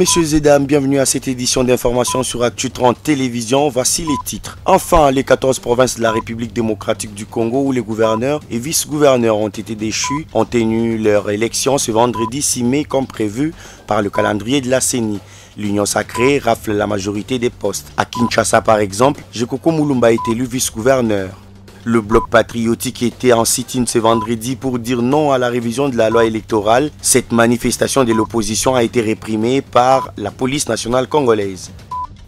Messieurs et dames, bienvenue à cette édition d'information sur Actu 30 Télévision. Voici les titres. Enfin, les 14 provinces de la République démocratique du Congo où les gouverneurs et vice-gouverneurs ont été déchus ont tenu leur élection ce vendredi 6 mai comme prévu par le calendrier de la CENI. L'Union sacrée rafle la majorité des postes. À Kinshasa par exemple, Jekoko Mulumba est élu vice-gouverneur. Le bloc patriotique était en sit-in ce vendredi pour dire non à la révision de la loi électorale. Cette manifestation de l'opposition a été réprimée par la police nationale congolaise.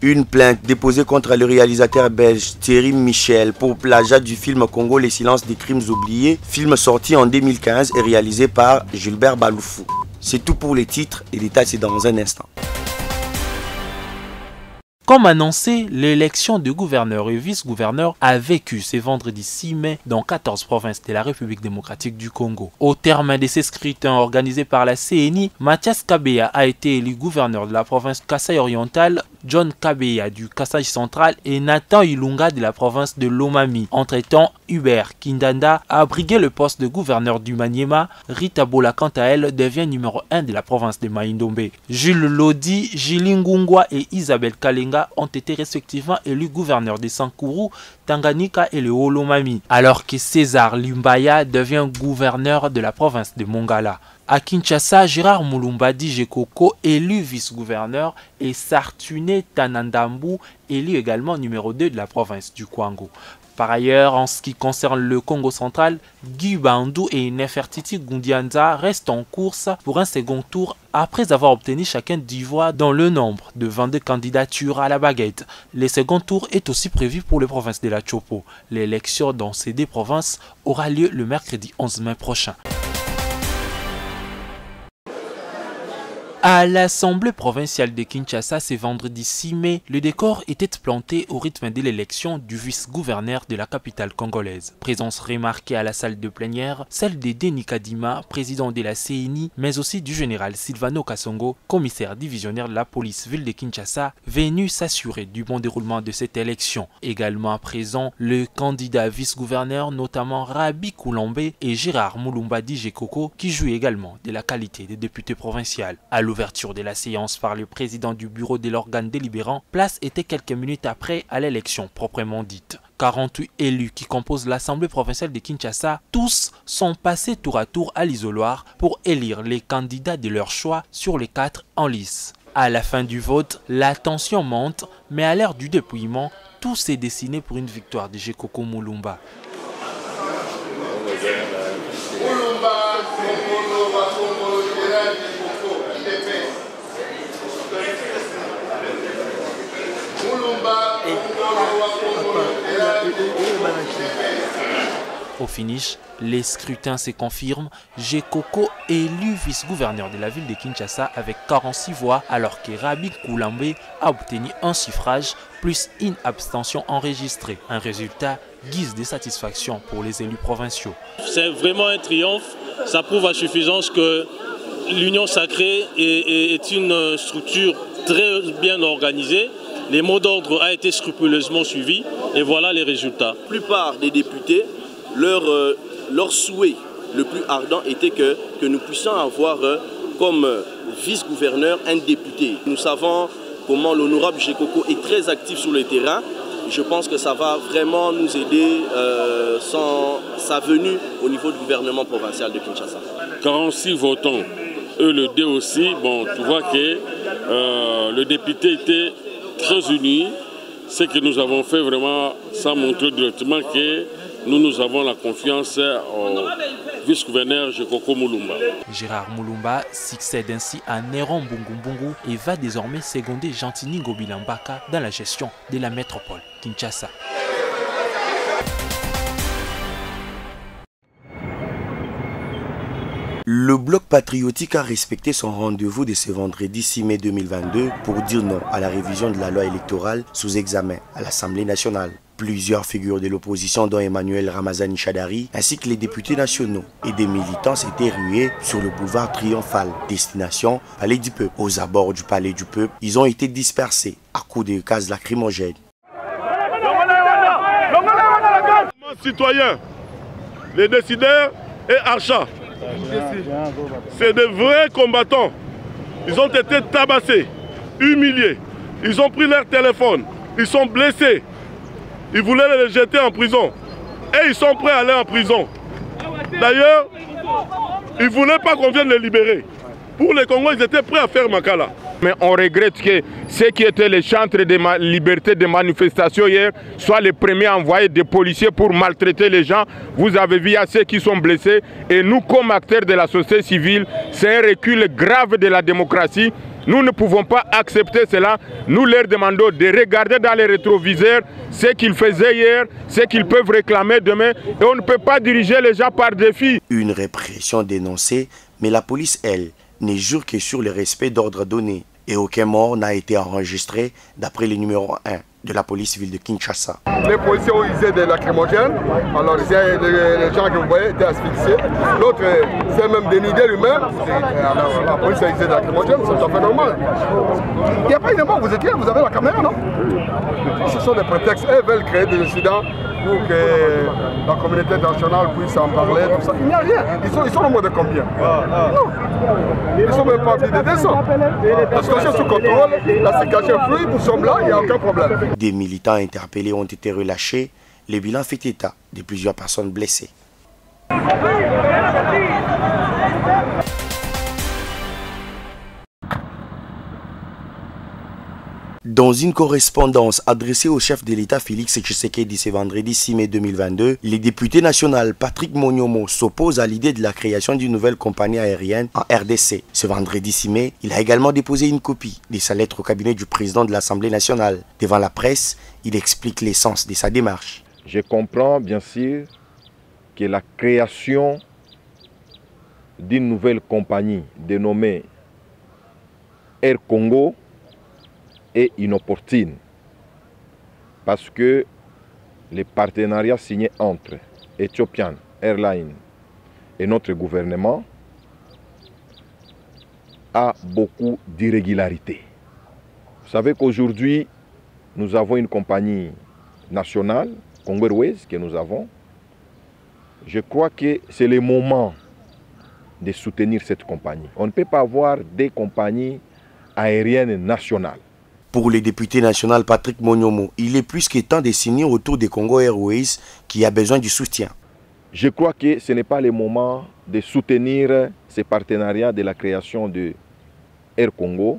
Une plainte déposée contre le réalisateur belge Thierry Michel pour plagiat du film Congo Les silences des crimes oubliés, film sorti en 2015 et réalisé par Gilbert Baloufou. C'est tout pour les titres et les détails c'est dans un instant. Comme annoncé, l'élection de gouverneur et vice-gouverneur a vécu ce vendredi 6 mai dans 14 provinces de la République démocratique du Congo. Au terme de ces scrutins organisés par la CENI, Mathias Kabeya a été élu gouverneur de la province Kasai orientale, John Kabeya du Kasai central et Nathan Ilunga de la province de Lomami. Entre-temps, Hubert Kindanda a brigué le poste de gouverneur du Maniema. Rita Bola, quant à elle, devient numéro 1 de la province de Maïndombe. Jules Lodi, Jilingungwa et Isabelle Kalenga ont été respectivement élus gouverneurs de Sankuru, Tanganyika et le Haut-Lomami, alors que César Lumbaya devient gouverneur de la province de Mongala. À Kinshasa, Gérard Mulumba Jekoko élu vice-gouverneur et Sartune Tanandambu élu également numéro 2 de la province du Kwango. Par ailleurs, en ce qui concerne le Congo central, Guy Bandou et Nefertiti Gundianza restent en course pour un second tour après avoir obtenu chacun 10 voix dans le nombre de 22 candidatures à la baguette. Le second tour est aussi prévu pour les provinces de la Chopo. L'élection dans ces deux provinces aura lieu le mercredi 11 mai prochain. À l'Assemblée provinciale de Kinshasa, ce vendredi 6 mai, le décor était planté au rythme de l'élection du vice-gouverneur de la capitale congolaise. Présence remarquée à la salle de plénière, celle de Denis Kadima, président de la CENI, mais aussi du général Sylvano Kasongo, commissaire divisionnaire de la police ville de Kinshasa, venu s'assurer du bon déroulement de cette élection. Également présent, le candidat vice-gouverneur, notamment Rabi Koulambe et Gérard Mulumba Jekoko, qui jouent également de la qualité de député provincial. À l'ouverture de la séance par le président du bureau de l'organe délibérant, place était quelques minutes après à l'élection proprement dite. 48 élus qui composent l'Assemblée provinciale de Kinshasa, tous sont passés tour à tour à l'isoloir pour élire les candidats de leur choix sur les 4 en lice. À la fin du vote, la tension monte, mais à l'heure du dépouillement, tout s'est dessiné pour une victoire de Jekoko Mulumba. Au finish, les scrutins se confirment. Jekoko élu vice-gouverneur de la ville de Kinshasa avec 46 voix, alors que Rabi Koulambe a obtenu un suffrage plus une abstention enregistrée. Un résultat guise de satisfaction pour les élus provinciaux. C'est vraiment un triomphe. Ça prouve à suffisance que l'Union sacrée est une structure très bien organisée. Les mots d'ordre ont été scrupuleusement suivis et voilà les résultats. La plupart des députés, leur souhait le plus ardent était que nous puissions avoir comme vice-gouverneur un député. Nous savons comment l'honorable Jekoko est très actif sur le terrain. Je pense que ça va vraiment nous aider sa venue au niveau du gouvernement provincial de Kinshasa. 46 votants, eux le D aussi, bon, tu vois que le député était très unis. Ce que nous avons fait vraiment, ça montre directement que nous avons la confiance au vice-gouverneur Jekoko Mulumba. Gérard Mulumba succède ainsi à Néron Bungumbungu et va désormais seconder Gentini Gobilambaka dans la gestion de la métropole Kinshasa. Le bloc patriotique a respecté son rendez-vous de ce vendredi 6 mai 2022 pour dire non à la révision de la loi électorale sous examen à l'Assemblée nationale. Plusieurs figures de l'opposition, dont Emmanuel Ramazani Chadari, ainsi que les députés nationaux et des militants s'étaient rués sur le boulevard Triomphal, destination Palais du Peuple. Aux abords du Palais du Peuple, ils ont été dispersés à coups de gaz lacrymogènes. Citoyens, les décideurs et achats, c'est de vrais combattants. Ils ont été tabassés. humiliés. Ils ont pris leur téléphone. Ils sont blessés. Ils voulaient les jeter en prison. Et ils sont prêts à aller en prison. D'ailleurs, ils ne voulaient pas qu'on vienne les libérer. Pour les Congos, ils étaient prêts à faire Makala. Mais on regrette que ceux qui étaient les chantres de liberté de manifestation hier soient les premiers à envoyer des policiers pour maltraiter les gens. Vous avez vu à ceux qui sont blessés. Et nous, comme acteurs de la société civile, c'est un recul grave de la démocratie. Nous ne pouvons pas accepter cela. Nous leur demandons de regarder dans les rétroviseurs ce qu'ils faisaient hier, ce qu'ils peuvent réclamer demain. Et on ne peut pas diriger les gens par défi. Une répression dénoncée, mais la police, elle, ne jure que sur le respect d'ordre donné. Et aucun mort n'a été enregistré d'après le numéro 1 de la police civile de Kinshasa. Les policiers ont usé des lacrymogènes. Alors les gens que vous voyez étaient asphyxiés. L'autre s'est même dénudé lui-même. Alors la police a usé des lacrymogènes, c'est tout à fait normal. Il n'y a pas une mort, vous êtes là, vous avez la caméra, non? Ce sont des prétextes. Elles veulent créer des incidents pour que la communauté nationale puisse en parler. Tout ça. Il n'y a rien. Ils sont au moins de combien? Non. Ils ne sont même pas venus de descendre. La situation est sous contrôle, la sécurité est fluide, nous sommes là, il n'y a aucun problème. Des militants interpellés ont été relâchés. Le bilan fait état de plusieurs personnes blessées. Dans une correspondance adressée au chef de l'État Félix Tshisekedi ce vendredi 6 mai 2022, le député national Patrick Monyomo s'oppose à l'idée de la création d'une nouvelle compagnie aérienne en RDC. Ce vendredi 6 mai, il a également déposé une copie de sa lettre au cabinet du président de l'Assemblée nationale. Devant la presse, il explique l'essence de sa démarche. Je comprends bien sûr que la création d'une nouvelle compagnie dénommée Air Congo est inopportune parce que les partenariats signés entre Ethiopian Airlines et notre gouvernement a beaucoup d'irrégularités. Vous savez qu'aujourd'hui, nous avons une compagnie nationale, Congo Airways, que nous avons. Je crois que c'est le moment de soutenir cette compagnie. On ne peut pas avoir des compagnies aériennes nationales. Pour le député national Patrick Monyomo, il est plus que temps de signer autour de Congo Airways qui a besoin du soutien. Je crois que ce n'est pas le moment de soutenir ces partenariats de la création de Air Congo.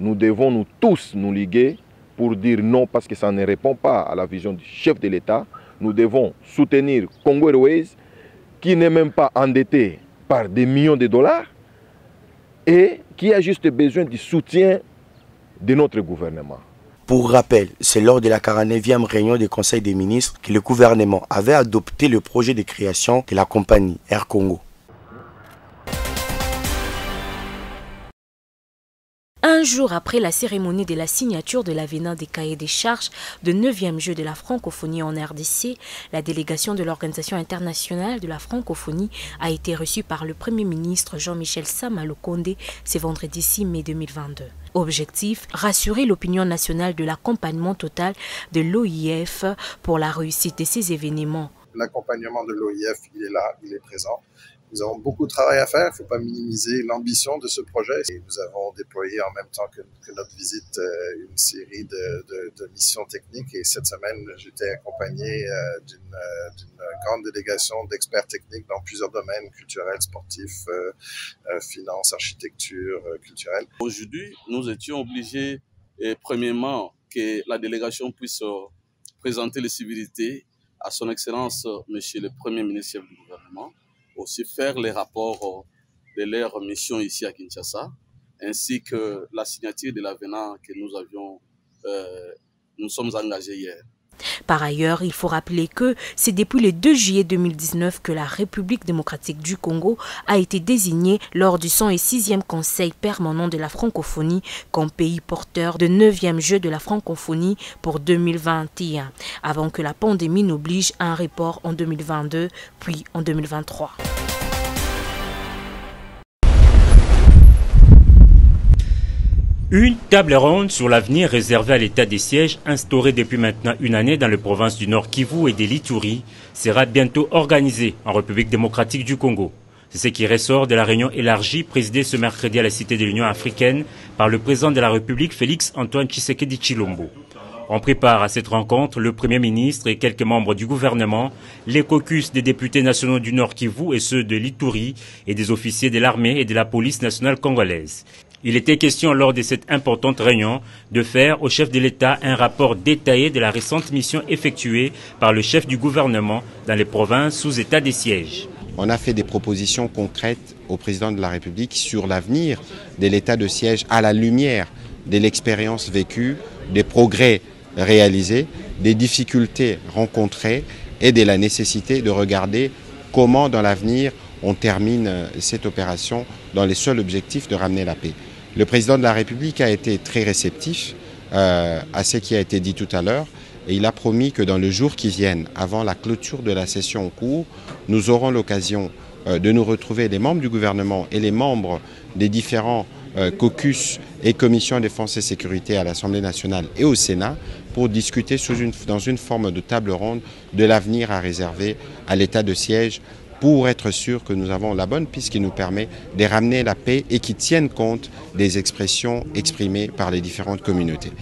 Nous devons nous tous nous liguer pour dire non parce que ça ne répond pas à la vision du chef de l'État. Nous devons soutenir Congo Airways qui n'est même pas endetté par des millions de dollars et qui a juste besoin du soutien de notre gouvernement. Pour rappel, c'est lors de la 49e réunion du Conseil des ministres que le gouvernement avait adopté le projet de création de la compagnie Air Congo. Un jour après la cérémonie de la signature de l'avenant des cahiers des charges de 9e jeu de la francophonie en RDC, la délégation de l'Organisation internationale de la francophonie a été reçue par le Premier ministre Jean-Michel Sama Lukonde ce vendredi 6 mai 2022. Objectif, rassurer l'opinion nationale de l'accompagnement total de l'OIF pour la réussite de ces événements. L'accompagnement de l'OIF, il est là, il est présent. Nous avons beaucoup de travail à faire, il ne faut pas minimiser l'ambition de ce projet. Et nous avons déployé en même temps que notre visite une série de missions techniques. Et cette semaine, j'étais accompagné d'une grande délégation d'experts techniques dans plusieurs domaines culturels, sportifs, finances, architecture, culturelle. Aujourd'hui, nous étions obligés, premièrement, que la délégation puisse présenter les civilités à son Excellence, Monsieur le Premier ministre du gouvernement, aussi faire les rapports de leur mission ici à Kinshasa, ainsi que la signature de l'avenant que nous sommes engagés hier. Par ailleurs, il faut rappeler que c'est depuis le 2 juillet 2019 que la République démocratique du Congo a été désignée lors du 106e Conseil permanent de la francophonie comme pays porteur de 9e jeu de la francophonie pour 2021, avant que la pandémie n'oblige à un report en 2022 puis en 2023. Une table ronde sur l'avenir réservé à l'état des sièges instauré depuis maintenant une année dans les provinces du Nord Kivu et de l'Ituri sera bientôt organisée en République démocratique du Congo. C'est ce qui ressort de la réunion élargie présidée ce mercredi à la Cité de l'Union africaine par le président de la République Félix Antoine Tshisekedi Tshilombo. On prépare à cette rencontre le Premier ministre et quelques membres du gouvernement, les caucus des députés nationaux du Nord Kivu et ceux de l'Ituri et des officiers de l'armée et de la police nationale congolaise. Il était question lors de cette importante réunion de faire au chef de l'État un rapport détaillé de la récente mission effectuée par le chef du gouvernement dans les provinces sous état de siège. On a fait des propositions concrètes au président de la République sur l'avenir de l'état de siège à la lumière de l'expérience vécue, des progrès réalisés, des difficultés rencontrées et de la nécessité de regarder comment dans l'avenir on termine cette opération dans les seuls objectifs de ramener la paix. Le président de la République a été très réceptif à ce qui a été dit tout à l'heure et il a promis que dans le jour qui viennent, avant la clôture de la session en cours, nous aurons l'occasion de nous retrouver, les membres du gouvernement et les membres des différents caucus et commissions défense et sécurité à l'Assemblée nationale et au Sénat pour discuter dans une forme de table ronde de l'avenir à réserver à l'état de siège pour être sûr que nous avons la bonne piste qui nous permet de ramener la paix et qui tienne compte des expressions exprimées par les différentes communautés.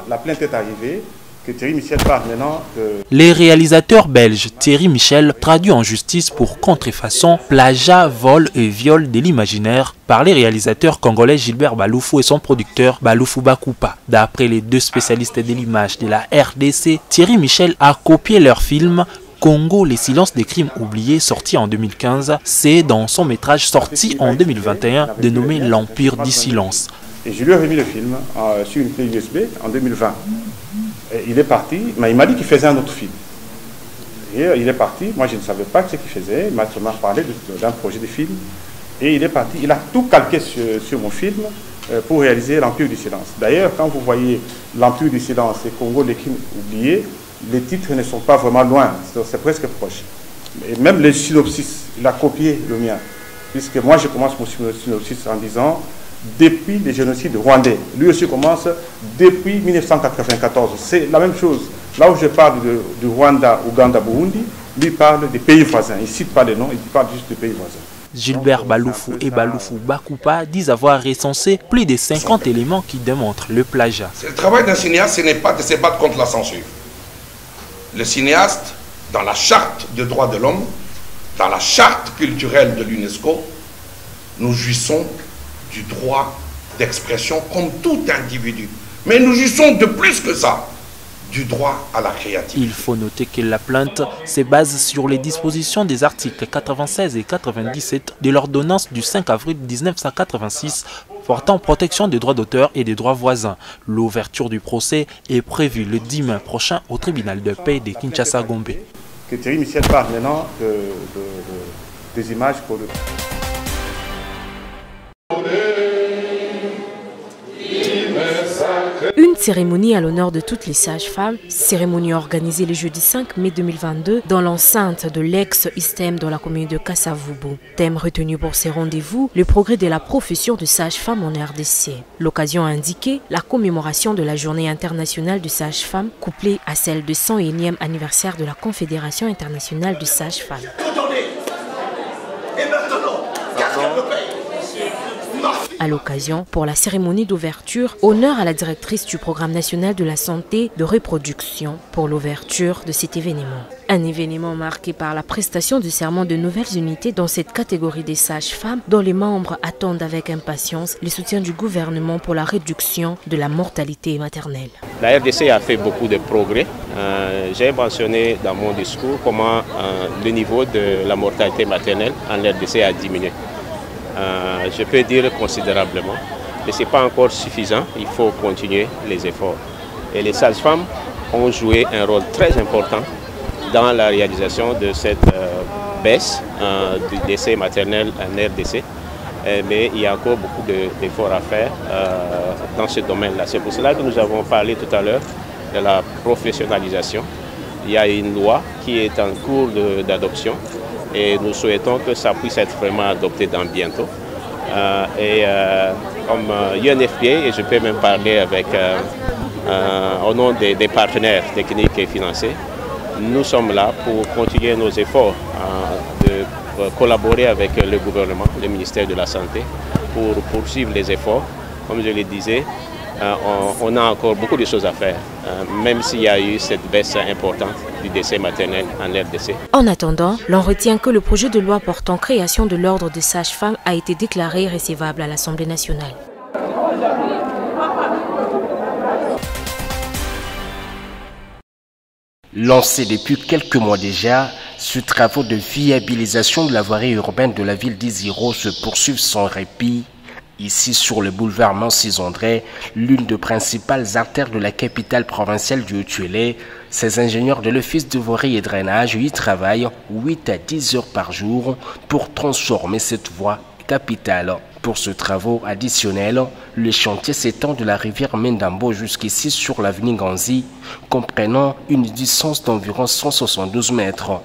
La plainte est arrivée. Que Thierry Michel parle maintenant de... Les réalisateurs belges Thierry Michel traduit en justice pour contrefaçon, plagiat, vol et viol de l'imaginaire par les réalisateurs congolais Gilbert Baloufou et son producteur Baloufou Bakupa. D'après les deux spécialistes de l'image de la RDC, Thierry Michel a copié leur film Congo, les silences des crimes oubliés, sorti en 2015. C'est dans son métrage sorti en 2021 dénommé L'Empire du silence. Et je lui ai remis le film sur une clé USB en 2020. Et il est parti, mais il m'a dit qu'il faisait un autre film. Et il est parti, moi je ne savais pas ce qu'il faisait, il m'a parlé d'un projet de film. Et il est parti, il a tout calqué sur mon film pour réaliser L'Empire du silence. D'ailleurs, quand vous voyez L'Empire du silence et Congo, les crimes oubliés, les titres ne sont pas vraiment loin, c'est presque proche. Et même le synopsis, il a copié le mien. Puisque moi je commence mon synopsis en disant depuis les génocides rwandais. Lui aussi commence depuis 1994. C'est la même chose. Là où je parle du Rwanda, Ouganda, Burundi, lui parle des pays voisins. Il ne cite pas les noms, il parle juste des pays voisins. Gilbert Baloufou et Baloufou Bakupa disent avoir recensé plus de 50 éléments qui démontrent le plagiat. Le travail d'un cinéaste, ce n'est pas de se battre contre la censure. Le cinéaste, dans la charte des droits de l'homme, dans la charte culturelle de l'UNESCO, nous jouissons du droit d'expression comme tout individu. Mais nous jouissons de plus que ça, du droit à la créativité. Il faut noter que la plainte se base sur les dispositions des articles 96 et 97 de l'ordonnance du 5 avril 1986 portant protection des droits d'auteur et des droits voisins. L'ouverture du procès est prévue le 10 mai prochain au tribunal de paix de Kinshasa-Gombe. Que Thierry Michel parle maintenant des images pour le... Une cérémonie à l'honneur de toutes les sages-femmes, cérémonie organisée le jeudi 5 mai 2022 dans l'enceinte de l'ex-ISTEM dans la commune de Kassavubu. Thème retenu pour ces rendez-vous, le progrès de la profession de sage-femme en RDC. L'occasion a indiqué la commémoration de la journée internationale de sage-femme couplée à celle de 101e anniversaire de la Confédération internationale de sages-femmes. À l'occasion, pour la cérémonie d'ouverture, honneur à la directrice du programme national de la santé de reproduction pour l'ouverture de cet événement. Un événement marqué par la prestation du serment de nouvelles unités dans cette catégorie des sages-femmes dont les membres attendent avec impatience le soutien du gouvernement pour la réduction de la mortalité maternelle. La RDC a fait beaucoup de progrès. J'ai mentionné dans mon discours comment le niveau de la mortalité maternelle en RDC a diminué. Je peux dire considérablement, mais ce n'est pas encore suffisant, il faut continuer les efforts. Et les sages-femmes ont joué un rôle très important dans la réalisation de cette baisse du décès maternel en RDC. Mais il y a encore beaucoup d'efforts à faire dans ce domaine-là. C'est pour cela que nous avons parlé tout à l'heure de la professionnalisation. Il y a une loi qui est en cours d'adoption. Et nous souhaitons que ça puisse être vraiment adopté dans bientôt. Comme UNFPA, et je peux même parler avec, au nom des partenaires techniques et financiers, nous sommes là pour continuer nos efforts de collaborer avec le gouvernement, le ministère de la Santé, pour poursuivre les efforts. Comme je le disais, on a encore beaucoup de choses à faire, même s'il y a eu cette baisse importante du décès maternel en RDC. En attendant, l'on retient que le projet de loi portant création de l'ordre des sages-femmes a été déclaré recevable à l'Assemblée nationale. Lancé depuis quelques mois déjà, ce travaux de viabilisation de la voirie urbaine de la ville d'Isiro se poursuivent sans répit. Ici, sur le boulevard Mancis-André, l'une des principales artères de la capitale provinciale du Haut-Uélé, ces ingénieurs de l'Office de voirie et drainage y travaillent 8 à 10 heures par jour pour transformer cette voie capitale. Pour ce travaux additionnel, le chantier s'étend de la rivière Mendambo jusqu'ici sur l'avenue Ganzi, comprenant une distance d'environ 172 mètres.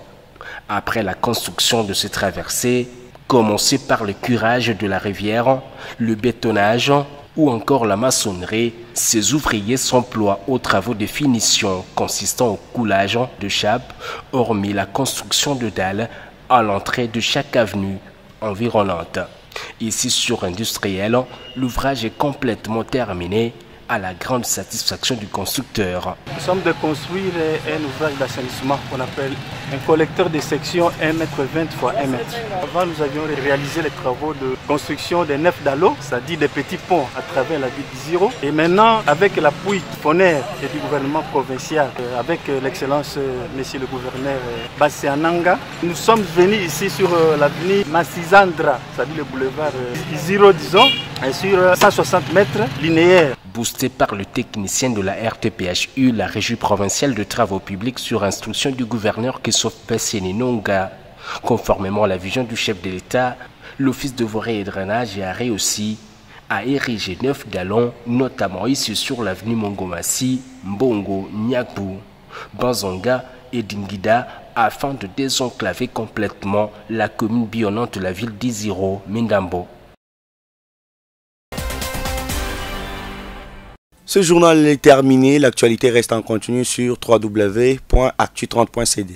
Après la construction de ces traversées, commencé par le curage de la rivière, le bétonnage ou encore la maçonnerie, ces ouvriers s'emploient aux travaux de finition consistant au coulage de chape, hormis la construction de dalles à l'entrée de chaque avenue environnante. Ici sur Industriel, l'ouvrage est complètement terminé à la grande satisfaction du constructeur. Nous sommes de construire un ouvrage d'assainissement qu'on appelle un collecteur de section 1,20 m x 1 m. Avant, nous avions réalisé les travaux de construction des nefs d'Allo, c'est-à-dire des petits ponts à travers la ville d'Isiro. Et maintenant, avec l'appui fournaire du gouvernement provincial, avec l'excellence monsieur le gouverneur Bassiananga, nous sommes venus ici sur l'avenue Massizandra, c'est-à-dire le boulevard Isiro, disons, et sur 160 mètres linéaires. Boosté par le technicien de la RTPHU, la Régie provinciale de travaux publics sur instruction du gouverneur Christophe Nonga. Conformément à la vision du chef de l'État, l'Office de voirie et drainage a réussi à ériger 9 dalons, notamment ici sur l'avenue Mongomassi, Mbongo, Nyakbu, Banzonga et Dingida, afin de désenclaver complètement la commune billonnante de la ville d'Isiro, Mendambo. Ce journal est terminé. L'actualité reste en continu sur www.actu30.cd.